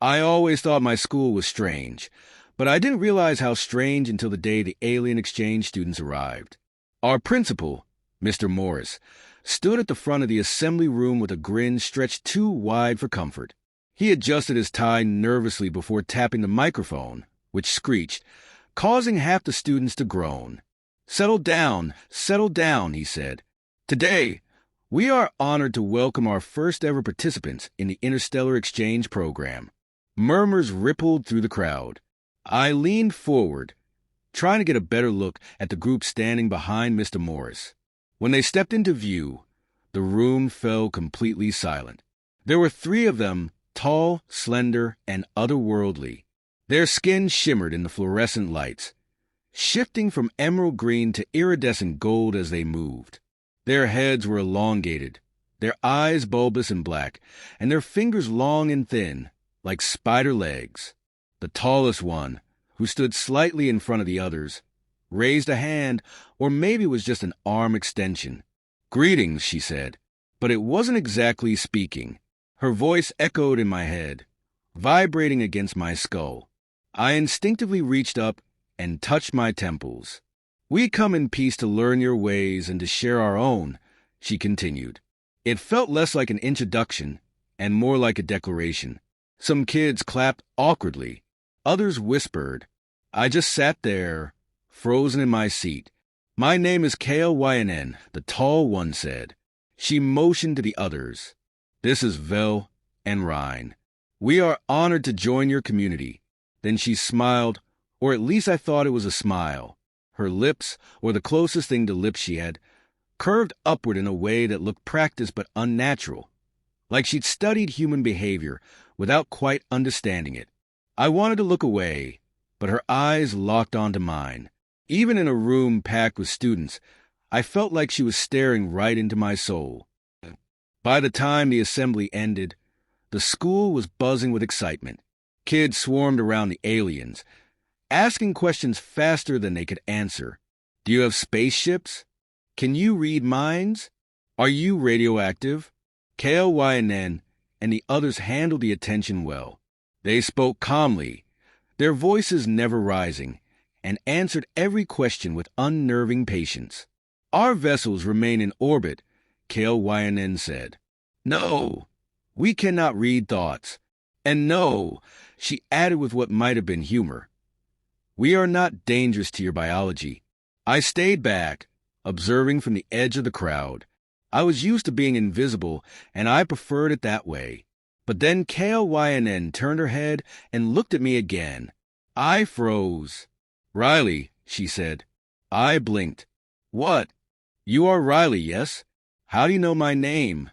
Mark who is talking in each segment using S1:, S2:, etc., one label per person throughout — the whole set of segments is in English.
S1: I always thought my school was strange, but I didn't realize how strange until the day the alien exchange students arrived. Our principal, Mr. Morris, stood at the front of the assembly room with a grin stretched too wide for comfort. He adjusted his tie nervously before tapping the microphone, which screeched, causing half the students to groan. Settle down, he said. Today, we are honored to welcome our first-ever participants in the Interstellar Exchange Program." Murmurs rippled through the crowd. I leaned forward, trying to get a better look at the group standing behind Mr. Morris. When they stepped into view, the room fell completely silent. There were 3 of them, tall, slender, and otherworldly. Their skin shimmered in the fluorescent lights, shifting from emerald green to iridescent gold as they moved. Their heads were elongated, their eyes bulbous and black, and their fingers long and thin, like spider legs. The tallest one, who stood slightly in front of the others, raised a hand, or maybe it was just an arm extension. "Greetings," she said, but it wasn't exactly speaking. Her voice echoed in my head, vibrating against my skull. I instinctively reached up and touched my temples. "We come in peace to learn your ways and to share our own," she continued. It felt less like an introduction and more like a declaration. Some kids clapped awkwardly. Others whispered. I just sat there, frozen in my seat. "My name is KLYNN," the tall one said. She motioned to the others. "This is Vel and Rhine. We are honored to join your community." Then she smiled, or at least I thought it was a smile. Her lips, or the closest thing to lips she had, curved upward in a way that looked practiced but unnatural, like she'd studied human behavior without quite understanding it. I wanted to look away, but her eyes locked onto mine. Even in a room packed with students, I felt like she was staring right into my soul. By the time the assembly ended, the school was buzzing with excitement. Kids swarmed around the aliens, asking questions faster than they could answer. "Do you have spaceships? Can you read minds? Are you radioactive?" KLYNN and the others handled the attention well. They spoke calmly, their voices never rising, and answered every question with unnerving patience. "Our vessels remain in orbit," KLYNN said. "No, we cannot read thoughts. And no," she added with what might have been humor, "we are not dangerous to your biology." I stayed back, observing from the edge of the crowd. I was used to being invisible, and I preferred it that way. But then KLYNN turned her head and looked at me again. I froze. "Riley," she said. I blinked. "What? You are Riley, yes? How do you know my name?"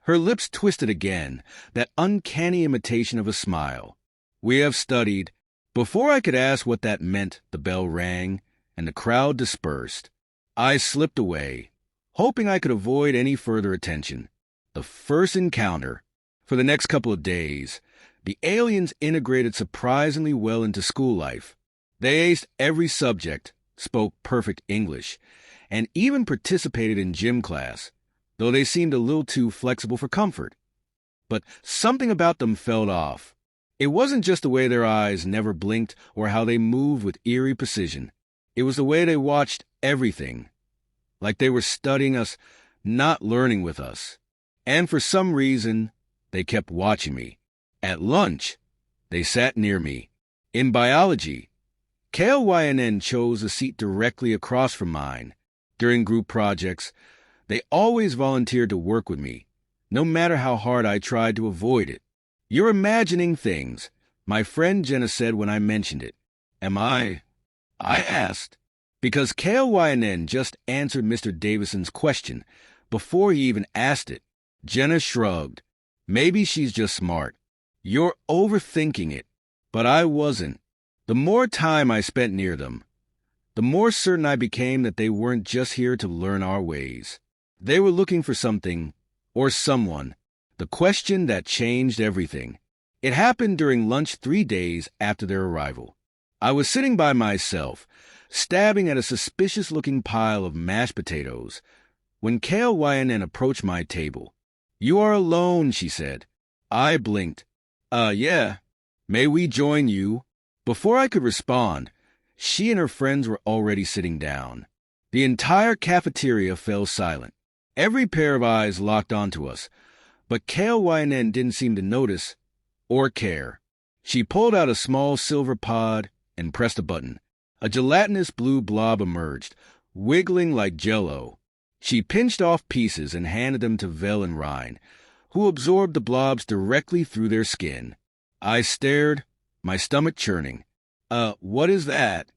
S1: Her lips twisted again, that uncanny imitation of a smile. "We have studied." Before I could ask what that meant, the bell rang, and the crowd dispersed. I slipped away, hoping I could avoid any further attention. The first encounter. For the next couple of days, the aliens integrated surprisingly well into school life. They aced every subject, spoke perfect English, and even participated in gym class, though they seemed a little too flexible for comfort. But something about them felt off. It wasn't just the way their eyes never blinked or how they moved with eerie precision. It was the way they watched everything, like they were studying us, not learning with us. And for some reason, they kept watching me. At lunch, they sat near me. In biology, KLYNN chose a seat directly across from mine. During group projects, they always volunteered to work with me, no matter how hard I tried to avoid it. "You're imagining things," my friend Jenna said when I mentioned it. "Am I?" I asked, because KLYNN just answered Mr. Davison's question before he even asked it. Jenna shrugged. "Maybe she's just smart. You're overthinking it." But I wasn't. The more time I spent near them, the more certain I became that they weren't just here to learn our ways. They were looking for something, or someone, the question that changed everything. It happened during lunch 3 days after their arrival. I was sitting by myself, stabbing at a suspicious-looking pile of mashed potatoes, when KLYNN approached my table. "You are alone," she said. I blinked. Yeah. May we join you? Before I could respond, she and her friends were already sitting down. The entire cafeteria fell silent. Every pair of eyes locked onto us, but KLYNN didn't seem to notice or care. She pulled out a small silver pod and pressed a button. A gelatinous blue blob emerged, wiggling like Jell-O. She pinched off pieces and handed them to Vel and Ryan, who absorbed the blobs directly through their skin. I stared, my stomach churning. What is that?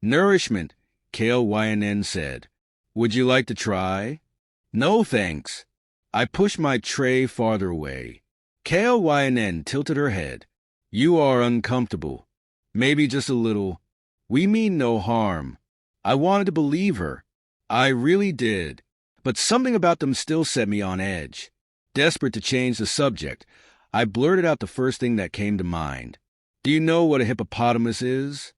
S1: Nourishment, KLYNN said. Would you like to try? No, thanks. I pushed my tray farther away. KLYNN tilted her head. You are uncomfortable. Maybe just a little. We mean no harm. I wanted to believe her. I really did. But something about them still set me on edge. Desperate to change the subject, I blurted out the first thing that came to mind. Do you know what a hippopotamus is?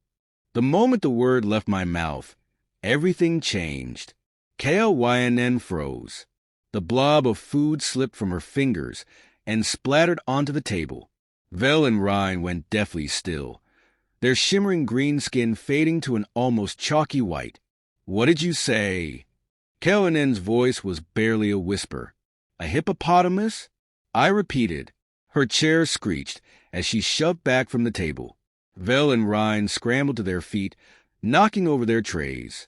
S1: The moment the word left my mouth, everything changed. KLYNN froze. The blob of food slipped from her fingers and splattered onto the table. Vel and Ryan went deathly still, their shimmering green skin fading to an almost chalky white. What did you say? KLYNN's voice was barely a whisper. A hippopotamus? I repeated. Her chair screeched as she shoved back from the table. Vel and Ryan scrambled to their feet, knocking over their trays.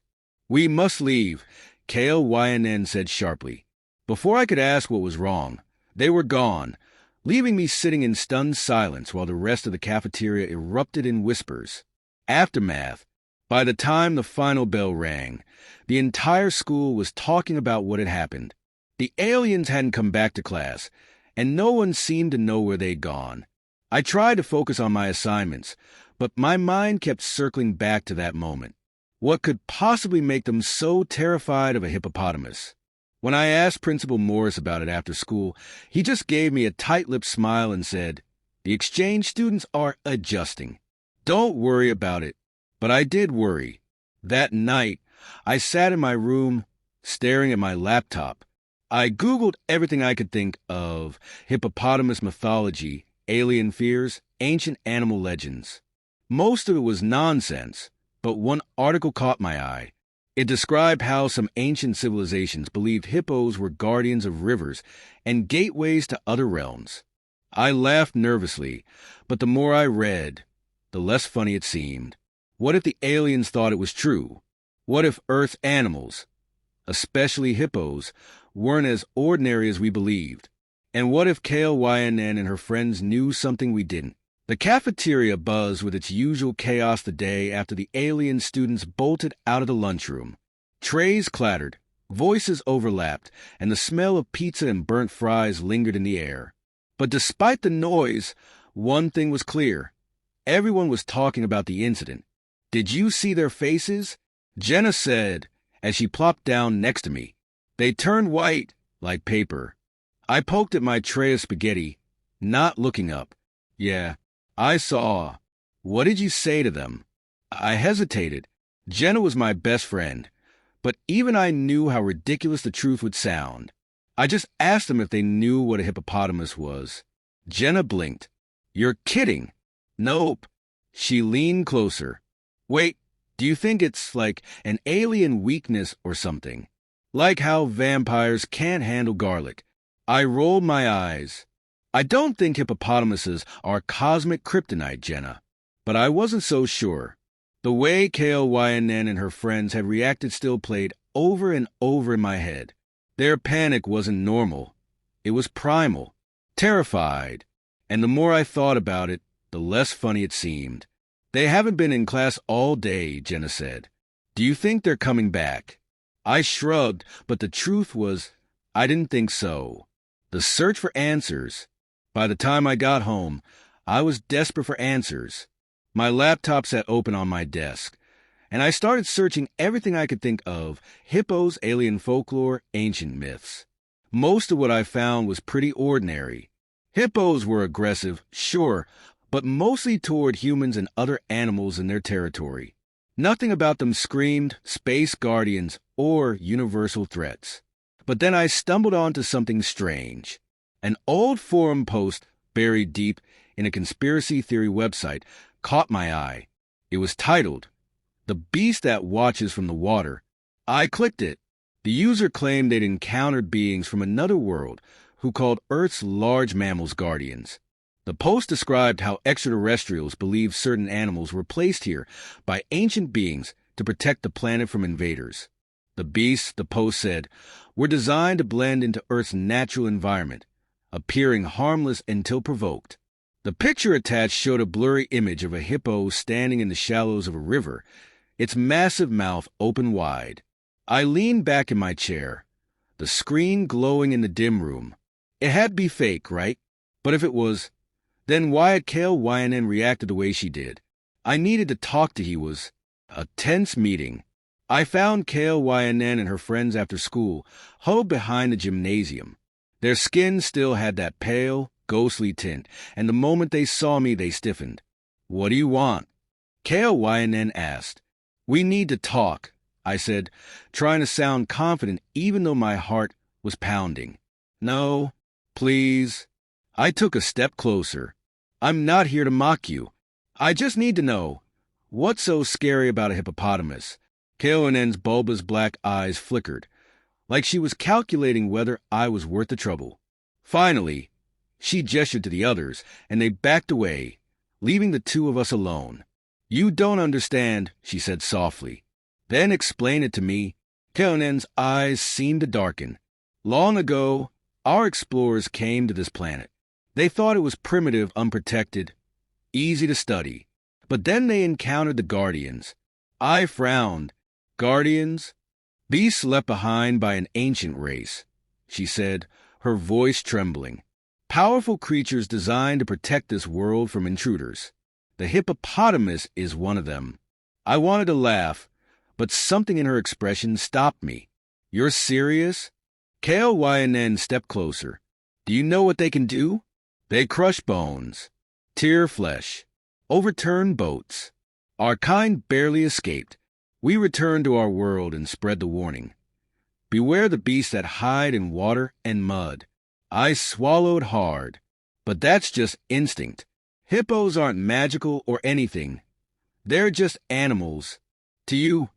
S1: We must leave, KLYNN said sharply. Before I could ask what was wrong, they were gone, leaving me sitting in stunned silence while the rest of the cafeteria erupted in whispers. Aftermath. By the time the final bell rang, the entire school was talking about what had happened. The aliens hadn't come back to class, and no one seemed to know where they'd gone. I tried to focus on my assignments, but my mind kept circling back to that moment. What could possibly make them so terrified of a hippopotamus? When I asked Principal Morris about it after school, he just gave me a tight-lipped smile and said, "The exchange students are adjusting. Don't worry about it." But I did worry. That night, I sat in my room, staring at my laptop. I Googled everything I could think of: hippopotamus mythology, alien fears, ancient animal legends. Most of it was nonsense, but one article caught my eye. It described how some ancient civilizations believed hippos were guardians of rivers and gateways to other realms. I laughed nervously, but the more I read, the less funny it seemed. What if the aliens thought it was true? What if Earth's animals, especially hippos, weren't as ordinary as we believed? And what if KLYNN and her friends knew something we didn't? The cafeteria buzzed with its usual chaos the day after the alien students bolted out of the lunchroom. Trays clattered, voices overlapped, and the smell of pizza and burnt fries lingered in the air. But despite the noise, one thing was clear. Everyone was talking about the incident. Did you see their faces? Jenna said, as she plopped down next to me. They turned white, like paper. I poked at my tray of spaghetti, not looking up. Yeah, I saw. What did you say to them? I hesitated. Jenna was my best friend, but even I knew how ridiculous the truth would sound. I just asked them if they knew what a hippopotamus was. Jenna blinked. You're kidding. Nope. She leaned closer. Wait, do you think it's like an alien weakness or something? Like how vampires can't handle garlic? I rolled my eyes. I don't think hippopotamuses are cosmic kryptonite, Jenna. But I wasn't so sure. The way KLYNN and her friends had reacted still played over and over in my head. Their panic wasn't normal. It was primal, terrified. And the more I thought about it, the less funny it seemed. They haven't been in class all day, Jenna said. Do you think they're coming back? I shrugged, but the truth was, I didn't think so. The search for answers. By the time I got home, I was desperate for answers. My laptop sat open on my desk, and I started searching everything I could think of: hippos, alien folklore, ancient myths. Most of what I found was pretty ordinary. Hippos were aggressive, sure, but mostly toward humans and other animals in their territory. Nothing about them screamed space guardians or universal threats. But then I stumbled onto something strange. An old forum post buried deep in a conspiracy theory website caught my eye. It was titled, "The Beast That Watches from the Water." I clicked it. The user claimed they'd encountered beings from another world who called Earth's large mammals guardians. The post described how extraterrestrials believed certain animals were placed here by ancient beings to protect the planet from invaders. The beasts, the post said, were designed to blend into Earth's natural environment, appearing harmless until provoked. The picture attached showed a blurry image of a hippo standing in the shallows of a river, its massive mouth open wide. I leaned back in my chair, the screen glowing in the dim room. It had to be fake, right? But if it was, then why had HFY reacted the way she did? I needed to talk to HFY. A tense meeting. I found HFY and her friends after school, huddled behind the gymnasium. Their skin still had that pale, ghostly tint, and the moment they saw me, they stiffened. "What do you want?" HFY asked. "We need to talk," I said, trying to sound confident even though my heart was pounding. "No, please." I took a step closer. "I'm not here to mock you. I just need to know, what's so scary about a hippopotamus?" HFY's bulbous black eyes flickered, like she was calculating whether I was worth the trouble. Finally, she gestured to the others, and they backed away, leaving the two of us alone. "You don't understand," she said softly. "Then explain it to me." HFY's eyes seemed to darken. "Long ago, our explorers came to this planet. They thought it was primitive, unprotected, easy to study. But then they encountered the Guardians." I frowned. "Guardians? Beasts left behind by an ancient race," she said, her voice trembling. "Powerful creatures designed to protect this world from intruders. The hippopotamus is one of them." I wanted to laugh, but something in her expression stopped me. "You're serious?" HFY stepped closer. "Do you know what they can do? They crush bones, tear flesh, overturn boats. Our kind barely escaped. We returned to our world and spread the warning. Beware the beasts that hide in water and mud." I swallowed hard. "But that's just instinct. Hippos aren't magical or anything. They're just animals. To you,"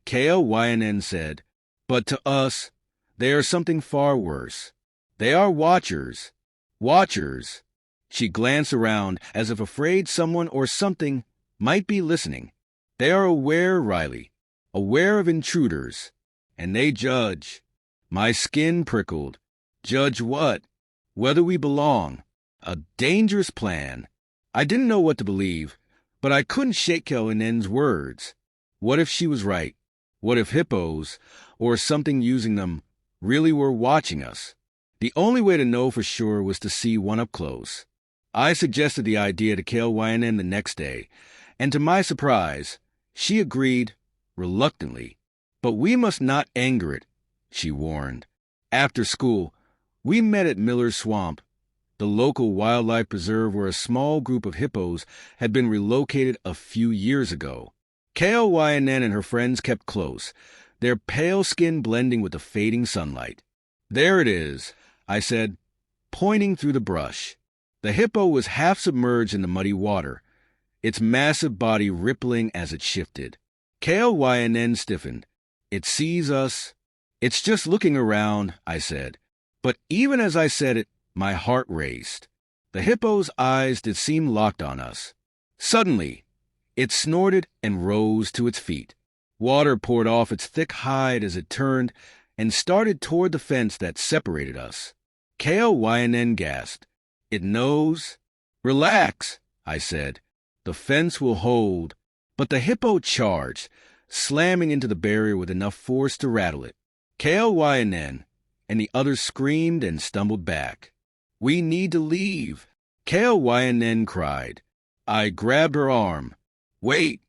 S1: HFY said, "but to us, they are something far worse. They are watchers. Watchers." She glanced around as if afraid someone or something might be listening. "They are aware, Riley, aware of intruders. And they judge." My skin prickled. "Judge what?" "Whether we belong." A dangerous plan. I didn't know what to believe, but I couldn't shake HFY's words. What if she was right? What if hippos, or something using them, really were watching us? The only way to know for sure was to see one up close. I suggested the idea to HFY the next day, and to my surprise, she agreed reluctantly. "But we must not anger it," she warned. After school, we met at Miller's Swamp, the local wildlife preserve where a small group of hippos had been relocated a few years ago. HFY and her friends kept close, their pale skin blending with the fading sunlight. "There it is," I said, pointing through the brush. The hippo was half submerged in the muddy water, its massive body rippling as it shifted. HFY stiffened. "It sees us." "It's just looking around," I said. But even as I said it, my heart raced. The hippo's eyes did seem locked on us. Suddenly, it snorted and rose to its feet. Water poured off its thick hide as it turned and started toward the fence that separated us. HFY gasped. "It knows?" "Relax," I said. "The fence will hold." But the hippo charged, slamming into the barrier with enough force to rattle it. HFY and the others screamed and stumbled back. "We need to leave," HFY cried. I grabbed her arm. "Wait,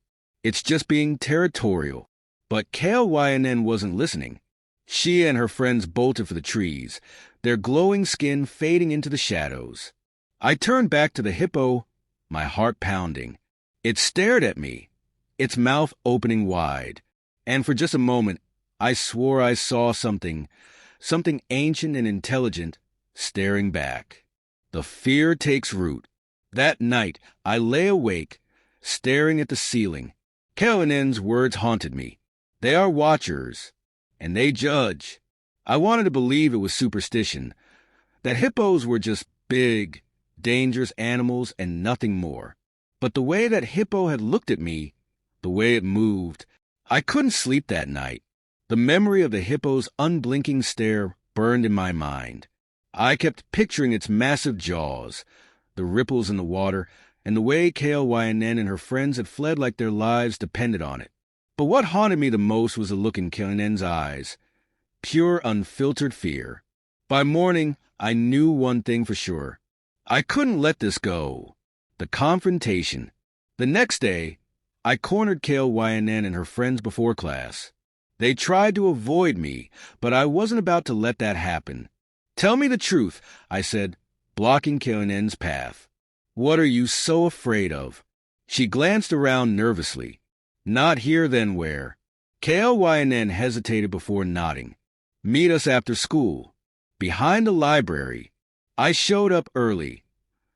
S1: it's just being territorial." But HFY wasn't listening. She and her friends bolted for the trees, their glowing skin fading into the shadows. I turned back to the hippo, my heart pounding. It stared at me, its mouth opening wide, and for just a moment, I swore I saw something ancient and intelligent, staring back. The fear takes root. That night, I lay awake, staring at the ceiling. Kalenen's words haunted me. They are watchers, and they judge. I wanted to believe it was superstition, that hippos were just big, dangerous animals and nothing more. But the way that hippo had looked at me, the way it moved, I couldn't sleep that night. The memory of the hippo's unblinking stare burned in my mind. I kept picturing its massive jaws, the ripples in the water, and the way KLYNN and her friends had fled like their lives depended on it. But what haunted me the most was the look in KLYNN's eyes. Pure, unfiltered fear. By morning, I knew one thing for sure. I couldn't let this go. The confrontation. The next day, I cornered KLYNN and her friends before class. They tried to avoid me, but I wasn't about to let that happen. "Tell me the truth," I said, blocking KLYNN's path. "What are you so afraid of?" She glanced around nervously. "Not here, then where?" KLYNN hesitated before nodding. "Meet us after school. Behind the library." I showed up early,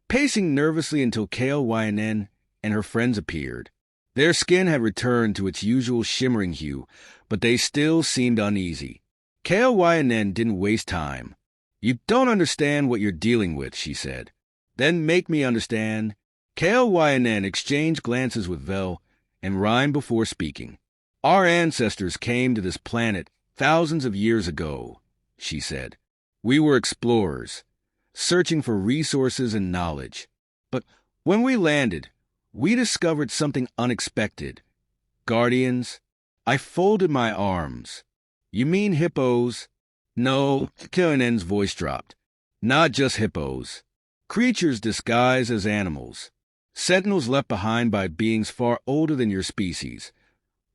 S1: pacing nervously until KLYNN and her friends appeared. Their skin had returned to its usual shimmering hue, but they still seemed uneasy. KLYNN didn't waste time. "You don't understand what you're dealing with," she said. "Then make me understand." KLYNN exchanged glances with Vel and rhymed before speaking. "Our ancestors came to this planet thousands of years ago," she said. "We were explorers, searching for resources and knowledge. But when we landed, we discovered something unexpected. Guardians." I folded my arms. "You mean hippos?" "No," KLYNN's voice dropped. "Not just hippos. Creatures disguised as animals. Sentinels left behind by beings far older than your species.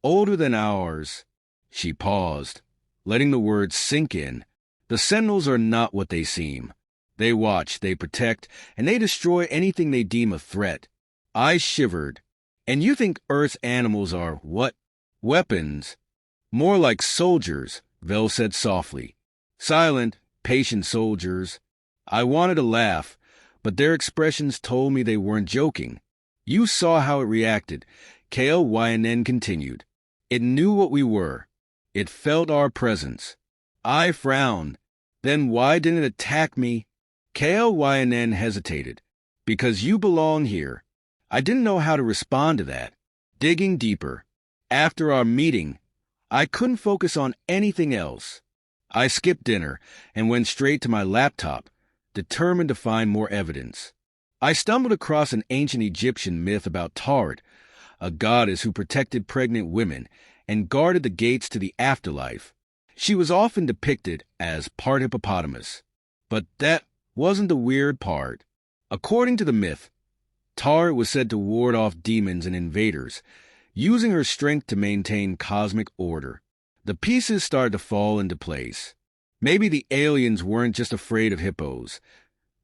S1: Older than ours." She paused, letting the words sink in. "The Sentinels are not what they seem. They watch, they protect, and they destroy anything they deem a threat." I shivered. "And you think Earth's animals are what? Weapons?" "More like soldiers," Vel said softly. "Silent, patient soldiers." I wanted to laugh, but their expressions told me they weren't joking. "You saw how it reacted," KLYNN continued. "It knew what we were. It felt our presence." I frowned. "Then why didn't it attack me?" KLYNN hesitated. "Because you belong here." I didn't know how to respond to that. Digging deeper. After our meeting, I couldn't focus on anything else. I skipped dinner and went straight to my laptop, determined to find more evidence. I stumbled across an ancient Egyptian myth about Taret, a goddess who protected pregnant women and guarded the gates to the afterlife. She was often depicted as part hippopotamus. But that wasn't the weird part. According to the myth, Taret was said to ward off demons and invaders, using her strength to maintain cosmic order. The pieces started to fall into place. Maybe the aliens weren't just afraid of hippos.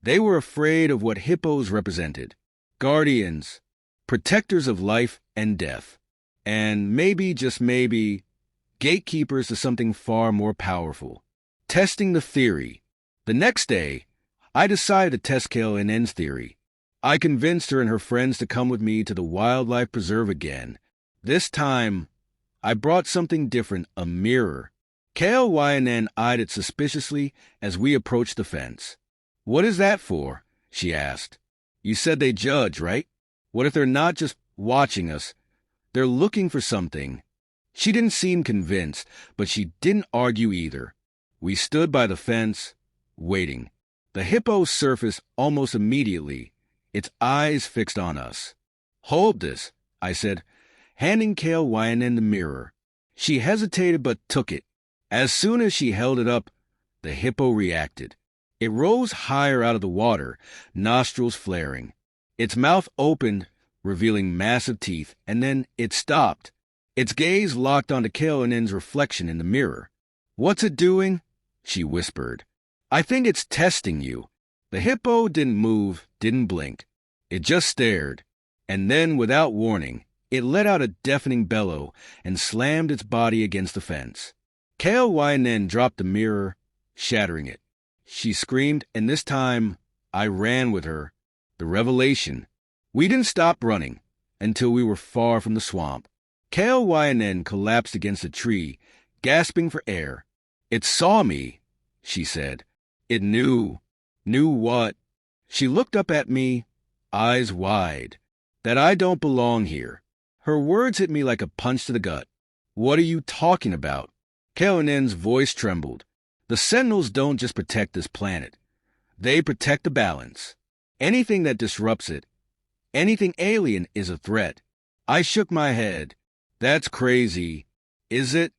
S1: They were afraid of what hippos represented. Guardians, protectors of life and death. And maybe, just maybe, gatekeepers to something far more powerful. Testing the theory. The next day, I decided to test KLNN's theory. I convinced her and her friends to come with me to the wildlife preserve again. This time, I brought something different, a mirror. KLYNN eyed it suspiciously as we approached the fence. "What is that for?" she asked. "You said they judge, right? What if they're not just watching us? They're looking for something." She didn't seem convinced, but she didn't argue either. We stood by the fence, waiting. The hippo surfaced almost immediately, its eyes fixed on us. "Hold this," I said, handing KLYNN the mirror. She hesitated but took it. As soon as she held it up, the hippo reacted. It rose higher out of the water, nostrils flaring. Its mouth opened, revealing massive teeth, and then it stopped. Its gaze locked onto KLNN's reflection in the mirror. "What's it doing?" she whispered. "I think it's testing you." The hippo didn't move, didn't blink. It just stared. And then, without warning, it let out a deafening bellow and slammed its body against the fence. KLYNN dropped the mirror, shattering it. She screamed, and this time I ran with her. The revelation, We didn't stop running until we were far from the swamp. KLYNN collapsed against a tree, gasping for air. It saw me, she said. It knew. Knew what? She looked up at me, eyes wide. That I don't belong here. Her words hit me like a punch to the gut. What are you talking about? KLYNN's voice trembled. The Sentinels don't just protect this planet. They protect the balance. Anything that disrupts it, anything alien, is a threat. I shook my head. That's crazy. Is it?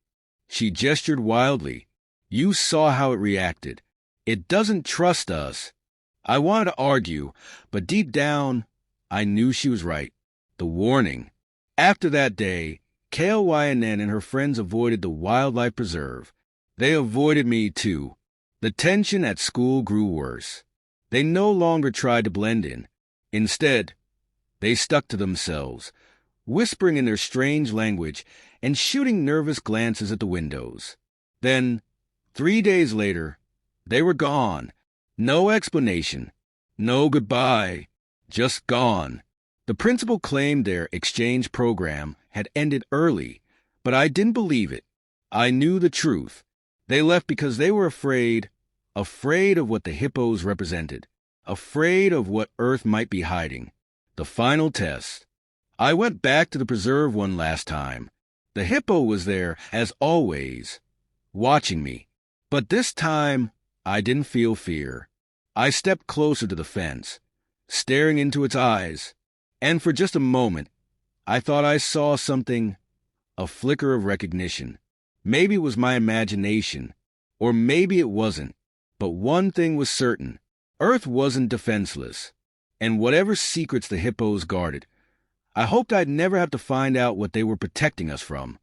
S1: She gestured wildly. You saw how it reacted. It doesn't trust us. I wanted to argue, but deep down, I knew she was right. The warning. After that day, KLYNN and her friends avoided the wildlife preserve. They avoided me, too. The tension at school grew worse. They no longer tried to blend in. Instead, they stuck to themselves, whispering in their strange language and shooting nervous glances at the windows. Then, 3 days later, they were gone. No explanation. No goodbye. Just gone. The principal claimed their exchange program had ended early, but I didn't believe it. I knew the truth. They left because they were afraid of what the hippos represented, afraid of what Earth might be hiding. The final test. I went back to the preserve one last time. The hippo was there, as always, watching me. But this time, I didn't feel fear. I stepped closer to the fence, staring into its eyes, and for just a moment, I thought I saw something, a flicker of recognition. Maybe it was my imagination, or maybe it wasn't. But one thing was certain. Earth wasn't defenseless. And whatever secrets the hippos guarded, I hoped I'd never have to find out what they were protecting us from.